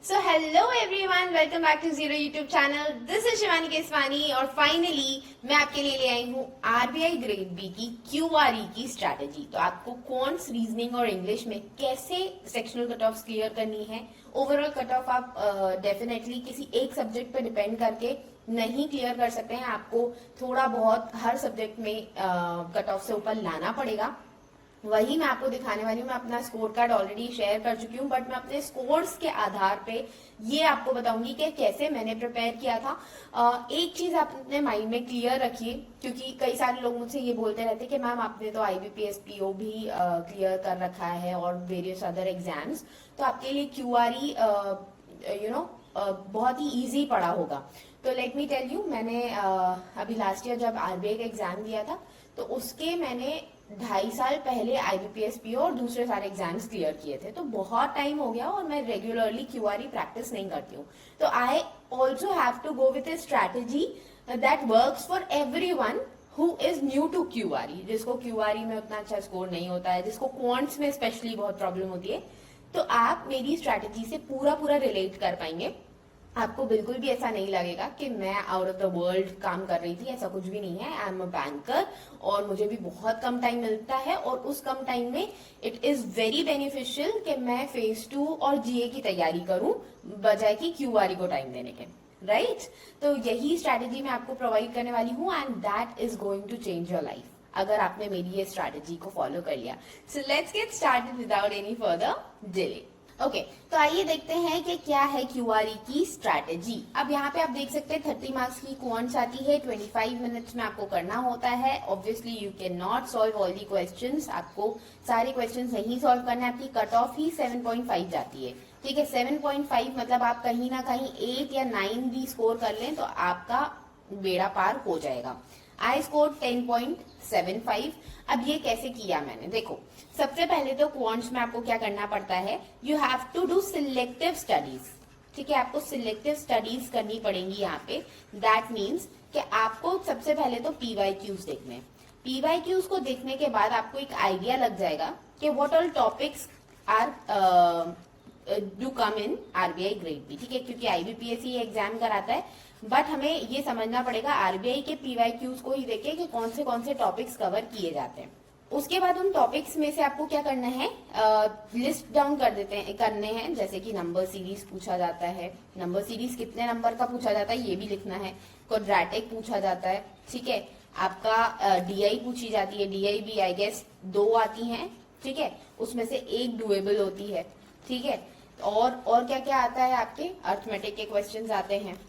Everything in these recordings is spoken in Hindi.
So hello everyone, welcome back to zero YouTube channel. This is Shivani Keswani और फाइनली मैं आपके लिए ले आई हूँ आरबीआई ग्रेड बी की क्यूआरई की स्ट्रैटेजी। तो आपको क्वांट्स, रीजनिंग और इंग्लिश में कैसे सेक्शनल कट ऑफ क्लियर करनी है। ओवरऑल कट ऑफ आप डेफिनेटली किसी एक सब्जेक्ट पे डिपेंड करके नहीं क्लियर कर सकते हैं। आपको थोड़ा बहुत हर सब्जेक्ट में कट ऑफ से ऊपर लाना पड़ेगा। वही मैं आपको दिखाने वाली हूँ। मैं अपना स्कोर कार्ड ऑलरेडी शेयर कर चुकी हूँ, बट मैं अपने स्कोर्स के आधार पे ये आपको बताऊंगी कि कैसे मैंने प्रिपेयर किया था। एक चीज आप अपने माइंड में क्लियर रखिए, क्योंकि कई सारे लोग मुझसे ये बोलते रहते कि मैम आपने तो आईबीपीएस पीओ भी क्लियर कर रखा है और वेरियस अदर एग्जाम्स, तो आपके लिए क्यूआरई बहुत ही इजी पड़ा होगा। तो लेट मी टेल यू, मैंने अभी लास्ट ईयर जब आरबीआई का एग्जाम दिया था तो उसके मैंने 2.5 साल पहले आईबीपीएस पीओ और दूसरे सारे एग्जाम्स क्लियर किए थे। तो बहुत टाइम हो गया और मैं रेगुलरली क्यूआरई प्रैक्टिस नहीं करती हूँ। तो I also have to go with a strategy that works for everyone who is new to QRE, जिसको क्यूआरई में उतना अच्छा स्कोर नहीं होता है, जिसको क्वांट्स में स्पेशली बहुत प्रॉब्लम होती है। तो आप मेरी स्ट्रैटेजी से पूरा पूरा रिलेट कर पाएंगे। आपको बिल्कुल भी ऐसा नहीं लगेगा कि मैं आउट ऑफ द वर्ल्ड काम कर रही थी, ऐसा कुछ भी नहीं है। आई एम अ बैंकर और मुझे भी बहुत कम टाइम मिलता है और उस कम टाइम में इट इज वेरी बेनिफिशियल कि मैं फेज 2 और जीए की तैयारी करूं बजाय कि क्यूआरई को टाइम देने के, राइट? तो यही स्ट्रैटेजी मैं आपको प्रोवाइड करने वाली हूँ and that is going to change your life अगर आपने मेरी ये स्ट्रैटेजी को फॉलो कर लिया। So let's get started without any further delay. Okay, तो आइए देखते हैं कि क्या है क्यूआरई की स्ट्रैटेजी। अब यहाँ पे आप देख सकते हैं 30 मार्क्स की क्वांट्स आती है, 25 मिनट्स में आपको करना होता है। Obviously you can not solve all the questions, आपको सारे क्वेश्चंस नहीं सॉल्व करना है। आपकी कट ऑफ ही 7.5 जाती है, ठीक है। 7.5 मतलब आप कहीं ना कहीं 8 या 9 भी स्कोर कर लें तो आपका बेड़ा पार हो जाएगा। I score 10.75। अब ये कैसे किया मैंने, देखो सबसे पहले तो क्वांट्स में आपको क्या करना पड़ता है, you have to do selective studies, ठीक है। आपको सिलेक्टिव स्टडीज करनी पड़ेंगी यहाँ पे। दैट मीन्स कि आपको सबसे पहले तो पीवाईक्यूज देखने हैं। पीवाईक्यूज को देखने के बाद आपको एक आइडिया लग जाएगा कि what all topics are do come in RBI grade B, ठीक है। क्योंकि आईबीपीएस ही एग्जाम कराता है, बट हमें ये समझना पड़ेगा आरबीआई के पीवाईक्यूज को ही देखे कि कौन से टॉपिक्स कवर किए जाते हैं। उसके बाद उन टॉपिक्स में से आपको क्या करना है, लिस्ट डाउन करने हैं। जैसे कि नंबर सीरीज पूछा जाता है, नंबर सीरीज कितने नंबर का पूछा जाता है ये भी लिखना है। क्वाड्रेटिक पूछा जाता है, ठीक है। आपका डीआई पूछी जाती है, डीआई भी आई गेस 2 आती हैं, ठीक है। उसमें से एक डुएबल होती है, ठीक है। और क्या क्या आता है, आपके अर्थमेटिक के क्वेश्चंस आते हैं,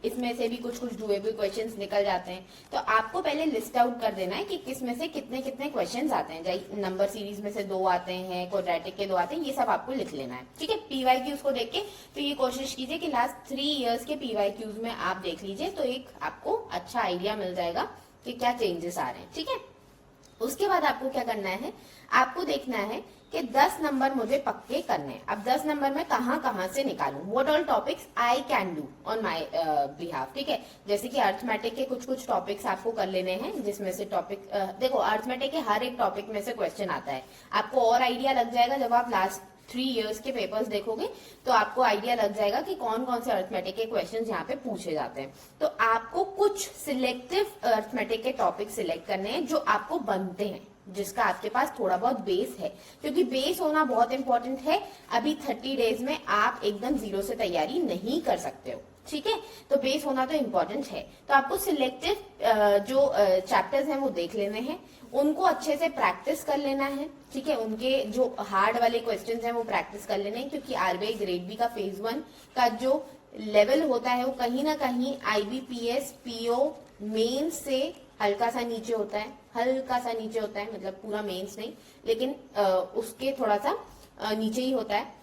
इसमें से भी कुछ डुएबल क्वेश्चंस निकल जाते हैं। तो आपको पहले लिस्ट आउट कर देना है कि किस में से कितने कितने क्वेश्चंस आते हैं। जैसे नंबर सीरीज में से 2 आते हैं, क्वाड्रेटिक के 2 आते हैं, ये सब आपको लिख लेना है, ठीक है। पीवाईक्यूज को देख के तो ये कोशिश कीजिए कि लास्ट 3 इयर्स के पीवाईक्यूज में आप देख लीजिए, तो एक आपको अच्छा आइडिया मिल जाएगा कि क्या चेंजेस आ रहे हैं, ठीक है। उसके बाद आपको क्या करना है, आपको देखना है कि 10 नंबर मुझे पक्के करने हैं। अब 10 नंबर में कहां से निकालूं, what all topics I can do on my behalf, ठीक है। जैसे कि अर्थमेटिक के कुछ टॉपिक्स आपको कर लेने हैं, जिसमें से टॉपिक देखो अर्थमेटिक के हर एक टॉपिक में से क्वेश्चन आता है। आपको और आइडिया लग जाएगा जब आप लास्ट 3 इयर्स के पेपर्स देखोगे तो आपको आइडिया लग जाएगा कि कौन से अर्थमेटिक के क्वेश्चंस यहाँ पे पूछे जाते हैं। तो आपको कुछ सिलेक्टिव अर्थमेटिक के टॉपिक सिलेक्ट करने हैं जो आपको बनते हैं, जिसका आपके पास थोड़ा बहुत बेस है, क्योंकि बेस होना बहुत इंपॉर्टेंट है। अभी 30 डेज में आप एकदम जीरो से तैयारी नहीं कर सकते हो, ठीक है। तो बेस होना तो इम्पोर्टेंट है। तो आपको सिलेक्टिव जो चैप्टर्स हैं वो देख लेने हैं, उनको अच्छे से प्रैक्टिस कर लेना है, ठीक है। उनके जो हार्ड वाले क्वेश्चंस हैं वो प्रैक्टिस कर लेने हैं, क्योंकि आरबीआई ग्रेड बी का फेज 1 का जो लेवल होता है वो कहीं ना कहीं आईबीपीएस पीओ मेंस से हल्का सा नीचे होता है, मतलब पूरा मेंस नहीं, लेकिन उसके थोड़ा सा नीचे ही होता है।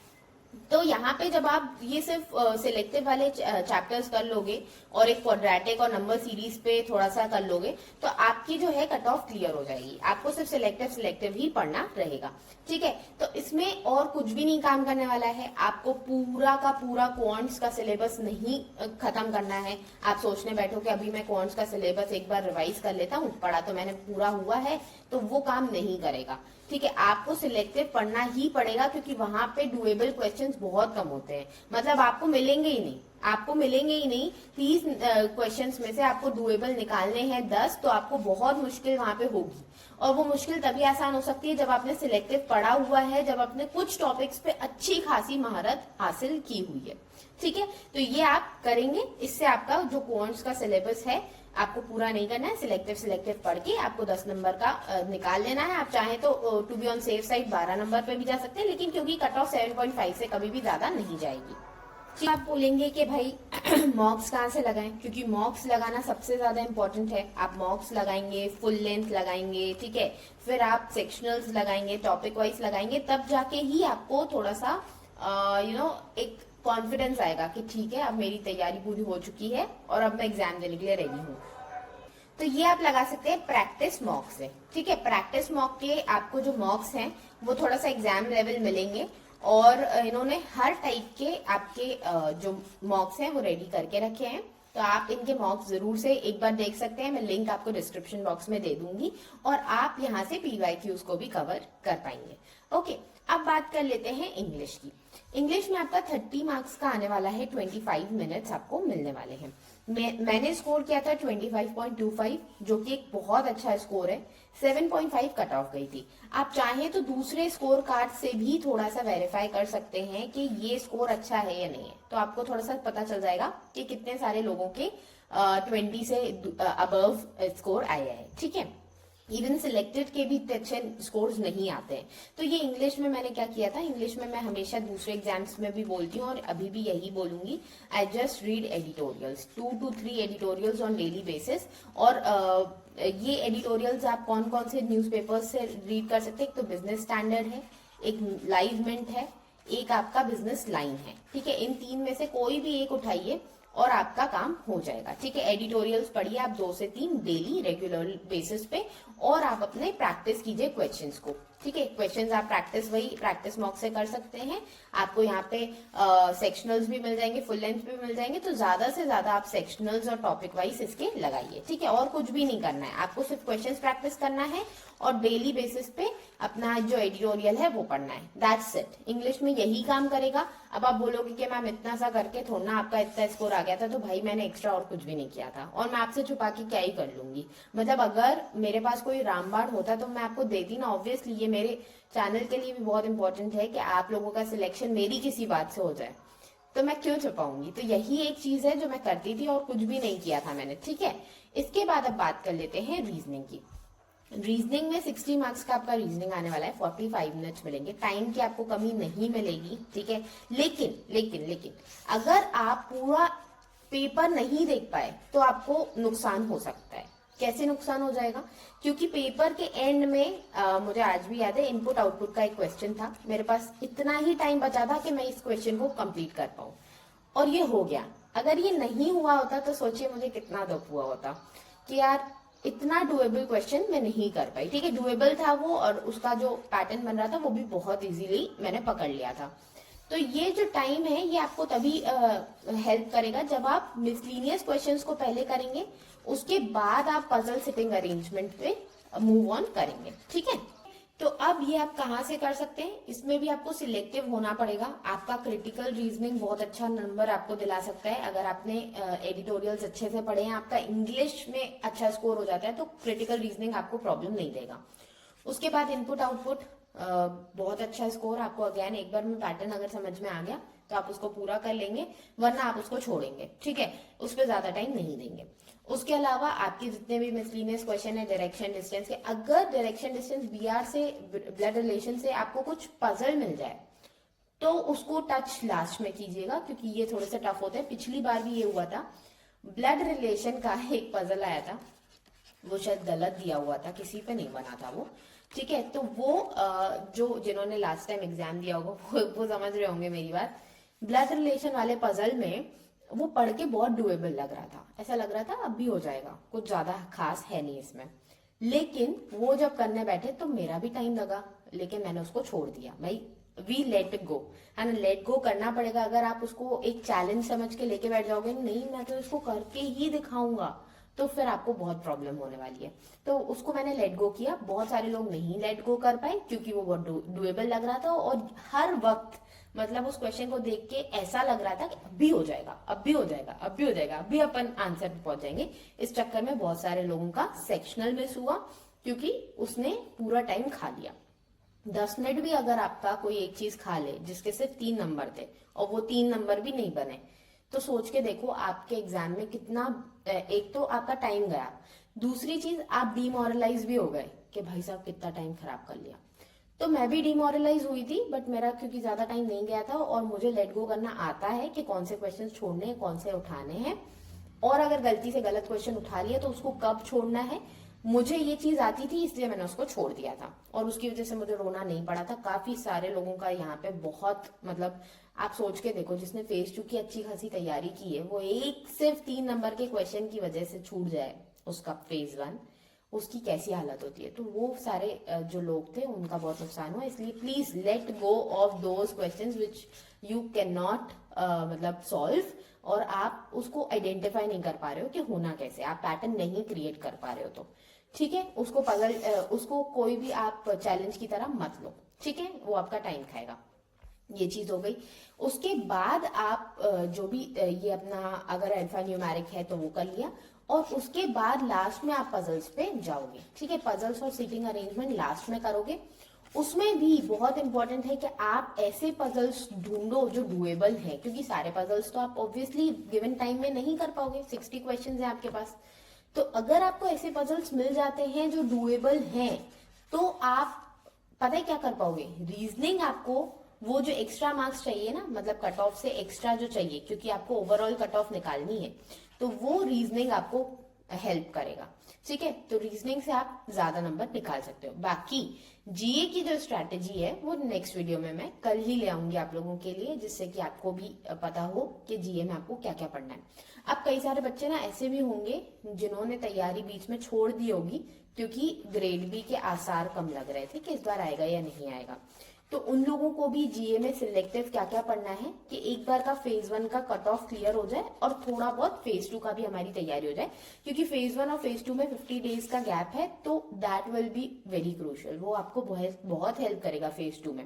तो यहाँ पे जब आप ये सिर्फ सिलेक्टिव वाले चैप्टर्स कर लोगे और एक क्वाड्रेटिक और नंबर सीरीज पे थोड़ा सा कर लोगे तो आपकी जो है कट ऑफ क्लियर हो जाएगी। आपको सिर्फ सिलेक्टिव ही पढ़ना रहेगा, ठीक है। तो इसमें और कुछ भी नहीं काम करने वाला है। आपको पूरा का पूरा क्वांट्स का सिलेबस नहीं खत्म करना है। आप सोचने बैठो कि अभी मैं क्वांट्स का सिलेबस एक बार रिवाइज कर लेता हूँ, पढ़ा तो मैंने पूरा हुआ है, तो वो काम नहीं करेगा, ठीक है। आपको सिलेक्टिव पढ़ना ही पड़ेगा, क्योंकि वहां पे डुएबल क्वेश्चंस बहुत कम होते हैं, मतलब आपको मिलेंगे ही नहीं, आपको मिलेंगे ही नहीं। 30 क्वेश्चंस में से आपको डुएबल निकालने हैं 10, तो आपको बहुत मुश्किल वहां पे होगी। और वो मुश्किल तभी आसान हो सकती है जब आपने सिलेक्टिव पढ़ा हुआ है, जब आपने कुछ टॉपिक्स पे अच्छी खासी महारत हासिल की हुई है। ठीक है, तो ये आप करेंगे, इससे आपका जो क्वांट्स का सिलेबस है आपको पूरा नहीं करना है। सिलेक्टिव पढ़ के आपको 10 नंबर का निकाल लेना है। आप चाहें तो to be on safe side 12 number पे भी जा सकते हैं, लेकिन क्योंकि कट ऑफ 7.5 से कभी भी ज्यादा नहीं जाएगी। आप बोलेंगे कि भाई मॉक्स कहाँ से लगाएं, क्योंकि मॉक्स लगाना सबसे ज्यादा इंपॉर्टेंट है। आप मॉक्स लगाएंगे, फुल लेंथ लगाएंगे, ठीक है, फिर आप सेक्शनल्स लगाएंगे, टॉपिक वाइज लगाएंगे, तब जाके ही आपको थोड़ा सा एक कॉन्फिडेंस आएगा कि ठीक है अब मेरी तैयारी पूरी हो चुकी है और अब मैं एग्जाम देने के लिए रेडी हूँ। तो ये आप लगा सकते हैं प्रैक्टिस मॉक से। ठीक है, प्रैक्टिस मॉक के आपको जो मॉक्स हैं वो थोड़ा सा एग्जाम लेवल मिलेंगे, और इन्होंने हर टाइप के आपके जो मॉक्स हैं वो रेडी करके रखे हैं। तो आप इनके मॉक्स जरूर से एक बार देख सकते हैं, मैं लिंक आपको डिस्क्रिप्शन बॉक्स में दे दूंगी, और आप यहाँ से PYQs को भी कवर कर पाएंगे। ओके, अब बात कर लेते हैं इंग्लिश की। इंग्लिश में आपका 30 मार्क्स का आने वाला है, 25 मिनट्स आपको मिलने वाले हैं। मैंने स्कोर किया था 25.25, जो कि एक बहुत अच्छा स्कोर है। 7.5 कट ऑफ गई थी। आप चाहें तो दूसरे स्कोर कार्ड से भी थोड़ा सा वेरीफाई कर सकते हैं कि ये स्कोर अच्छा है या नहीं है, तो आपको थोड़ा सा पता चल जाएगा कि कितने सारे लोगों के 20 से अबव स्कोर आया है। ठीक है, इवन सिलेक्टेड के भी अच्छे स्कोर्स नहीं आते हैं। तो ये इंग्लिश में मैंने क्या किया था, इंग्लिश में मैं हमेशा दूसरे एग्जाम्स में भी बोलती हूँ और अभी भी यही बोलूंगी, I just read editorials, 2 to 3 editorials on daily basis. और ये एडिटोरियल्स आप कौन कौन से न्यूज़पेपर्स से रीड कर सकते हैं, एक तो बिजनेस स्टैंडर्ड है, एक लाइव मिंट है, एक आपका बिजनेस लाइन है। ठीक है, इन 3 में से कोई भी एक उठाइए और आपका काम हो जाएगा। ठीक है, एडिटोरियल्स पढ़िए आप 2 से 3 डेली रेगुलर बेसिस पे, और आप अपने प्रैक्टिस कीजिए क्वेश्चंस को। ठीक है, क्वेश्चंस आप प्रैक्टिस मॉक से कर सकते हैं। आपको यहाँ पे सेक्शनल्स भी मिल जाएंगे, फुल लेंथ भी मिल जाएंगे, तो ज्यादा से ज्यादा आप सेक्शनल्स और टॉपिक वाइज इसके लगाइए। ठीक है, और कुछ भी नहीं करना है, आपको सिर्फ क्वेश्चंस प्रैक्टिस करना है और डेली बेसिस पे अपना जो एडिटोरियल है वो पढ़ना है। दैट्स इट, इंग्लिश में यही काम करेगा। अब आप बोलोगे कि मैम इतना सा करके थोड़ा ना आपका इतना स्कोर आ गया था, तो भाई मैंने एक्स्ट्रा और कुछ भी नहीं किया था, और मैं आपसे छुपा के क्या ही कर लूंगी। मतलब अगर मेरे पास कोई रामबाण होता तो मैं आपको देती ना। ऑब्वियसली ये मेरे चैनल के लिए भी बहुत इंपॉर्टेंट है कि आप लोगों का सिलेक्शन मेरी किसी बात से हो जाए, तो मैं क्यों छुपाऊंगी। तो यही एक चीज है जो मैं करती थी और कुछ भी नहीं किया था मैंने। ठीक है, इसके बाद अब बात कर लेते हैं रीजनिंग की। रीजनिंग में 60 मार्क्स का आपका रीजनिंग आने वाला है, 45 मिनट्स मिलेंगे, टाइम की आपको कमी नहीं मिलेगी। ठीक है, लेकिन अगर आप पूरा पेपर नहीं देख पाए तो आपको नुकसान हो सकता है। कैसे नुकसान हो जाएगा, क्योंकि पेपर के एंड में मुझे आज भी याद है, इनपुट आउटपुट का एक क्वेश्चन था, मेरे पास इतना ही टाइम बचा था कि मैं इस क्वेश्चन को कंप्लीट कर पाऊं, और ये हो गया। अगर ये नहीं हुआ होता तो सोचिए मुझे कितना दुख हुआ होता कि यार इतना डुएबल क्वेश्चन मैं नहीं कर पाई। ठीक है, डुएबल था वो, और उसका जो पैटर्न बन रहा था वो भी बहुत इजीली मैंने पकड़ लिया था। तो ये जो टाइम है ये आपको तभी हेल्प करेगा जब आप मिसलीनियस क्वेश्चंस को पहले करेंगे, उसके बाद आप पजल सिटिंग अरेंजमेंट पे मूव ऑन करेंगे। ठीक है, तो अब ये आप कहाँ से कर सकते हैं, इसमें भी आपको सिलेक्टिव होना पड़ेगा। आपका क्रिटिकल रीजनिंग बहुत अच्छा नंबर आपको दिला सकता है अगर आपने एडिटोरियल्स अच्छे से पढ़े हैं। आपका इंग्लिश में अच्छा स्कोर हो जाता है तो क्रिटिकल रीजनिंग आपको प्रॉब्लम नहीं देगा। उसके बाद इनपुट आउटपुट बहुत अच्छा स्कोर आपको, अगेन एक बार में पैटर्न अगर समझ में आ गया तो आप उसको पूरा कर लेंगे, वरना आप उसको छोड़ेंगे। ठीक है, उस पर ज्यादा टाइम नहीं देंगे। उसके अलावा आपके जितने भी मिसलिनियस क्वेश्चन है डायरेक्शन डिस्टेंस के, अगर डायरेक्शन डिस्टेंस BR से ब्लड रिलेशन से आपको कुछ पजल मिल जाए तो उसको टच लास्ट में कीजिएगा, क्योंकि ये थोड़े से टफ होते हैं। पिछली बार भी ये हुआ था, ब्लड रिलेशन का एक पजल आया था, वो शायद गलत दिया हुआ था, किसी पे नहीं बना था वो। ठीक है, तो वो जो जिन्होंने लास्ट टाइम एग्जाम दिया होगा वो समझ रहे होंगे मेरी बात। ब्लड रिलेशन वाले पजल में वो पढ़ के बहुत डुएबल लग रहा था, ऐसा लग रहा था अब भी हो जाएगा, कुछ ज्यादा खास है नहीं इसमें। लेकिन वो जब करने बैठे तो मेरा भी टाइम लगा, लेकिन मैंने उसको छोड़ दिया। भाई वी लेट गो, है ना, लेट गो करना पड़ेगा। अगर आप उसको एक चैलेंज समझ के लेके बैठ जाओगे, नहीं मैं तो इसको करके ही दिखाऊंगा, तो फिर आपको बहुत प्रॉब्लम होने वाली है। तो उसको मैंने लेट गो किया। बहुत सारे लोग नहीं लेट गो कर पाए क्योंकि वो बहुत डुएबल लग रहा था, और हर वक्त मतलब उस क्वेश्चन को देख के ऐसा लग रहा था कि अब भी हो जाएगा, अब भी हो जाएगा, अब भी हो जाएगा, अब भी अपन आंसर पे पहुंच जाएंगे। इस चक्कर में बहुत सारे लोगों का सेक्शनल मिस हुआ, क्योंकि उसने पूरा टाइम खा लिया। 10 मिनट भी अगर आपका कोई एक चीज खा ले जिसके सिर्फ 3 नंबर थे और वो 3 नंबर भी नहीं बने, तो सोच के देखो आपके एग्जाम में कितना, एक तो आपका टाइम गया, दूसरी चीज आप डिमोरलाइज भी हो गए कि भाई साहब कितना टाइम खराब कर लिया। तो मैं भी डिमोरलाइज हुई थी, बट मेरा क्योंकि ज्यादा टाइम नहीं गया था और मुझे लेट गो करना आता है कि कौन से क्वेश्चन छोड़ने हैं, कौन से उठाने हैं, और अगर गलती से गलत क्वेश्चन उठा लिया तो उसको कब छोड़ना है, मुझे ये चीज आती थी, इसलिए मैंने उसको छोड़ दिया था और उसकी वजह से मुझे रोना नहीं पड़ा था। काफी सारे लोगों का यहाँ पे बहुत, मतलब आप सोच के देखो, जिसने फेज 2 की अच्छी खासी तैयारी की है, वो एक सिर्फ 3 नंबर के क्वेश्चन की वजह से छूट जाए उसका फेज 1, उसकी कैसी हालत होती है। तो वो सारे जो लोग थे उनका बहुत नुकसान हुआ। इसलिए please let go of those questions which you can not मतलब सॉल्व, और आप उसको आइडेंटिफाई नहीं कर पा रहे हो कि होना कैसे, आप पैटर्न नहीं क्रिएट कर पा रहे हो, तो ठीक है, उसको पजल, उसको कोई भी आप चैलेंज की तरह मत लो, ठीक है, वो आपका टाइम खाएगा। ये चीज हो गई। उसके बाद आप जो भी ये अपना अगर अल्फा न्यूमेरिक है तो वो कर लिया, और उसके बाद लास्ट में आप पजल्स पे जाओगे, ठीक है, पजल्स और सीटिंग अरेंजमेंट लास्ट में करोगे। उसमें भी बहुत इंपॉर्टेंट है कि आप ऐसे पजल्स ढूंढो जो डुएबल है, क्योंकि सारे पजल्स तो आप ऑब्वियसली गिवन टाइम में नहीं कर पाओगे, 60 क्वेश्चंस हैं आपके पास। तो अगर आपको ऐसे पजल्स मिल जाते हैं जो डुएबल हैं, तो आप पता है क्या कर पाओगे, रीजनिंग आपको वो जो एक्स्ट्रा मार्क्स चाहिए ना, मतलब कट ऑफ से एक्स्ट्रा जो चाहिए, क्योंकि आपको ओवरऑल कट ऑफ निकालनी है, तो वो रीजनिंग आपको हेल्प करेगा, ठीक है। तो रीजनिंग से आप ज्यादा नंबर निकाल सकते हो। बाकी जीए की जो स्ट्रैटेजी है वो नेक्स्ट वीडियो में मैं कल ही ले आऊंगी आप लोगों के लिए, जिससे कि आपको भी पता हो कि जीए में आपको क्या क्या पढ़ना है। अब कई सारे बच्चे ना ऐसे भी होंगे जिन्होंने तैयारी बीच में छोड़ दी होगी, क्योंकि ग्रेड बी के आसार कम लग रहे थे कि इस बार आएगा या नहीं आएगा। तो उन लोगों को भी जीए में सिलेक्टिव क्या क्या पढ़ना है कि एक बार का फेज 1 का कट ऑफ क्लियर हो जाए और थोड़ा बहुत फेज 2 का भी हमारी तैयारी हो जाए, क्योंकि फेज 1 और फेज 2 में 50 डेज का गैप है, तो that will be very crucial, वो आपको बहुत हेल्प करेगा फेज 2 में,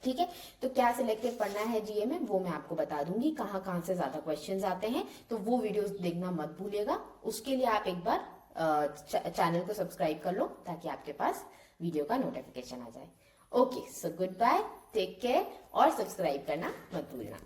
ठीक है। तो क्या सिलेक्टिव पढ़ना है जीए में वो मैं आपको बता दूंगी, कहाँ कहाँ से ज्यादा क्वेश्चंस आते हैं, तो वो वीडियोस देखना मत भूलिएगा। उसके लिए आप एक बार चैनल को सब्सक्राइब कर लो ताकि आपके पास वीडियो का नोटिफिकेशन आ जाए। Okay, so good bye, take care, और सब्सक्राइब करना मत भूलना।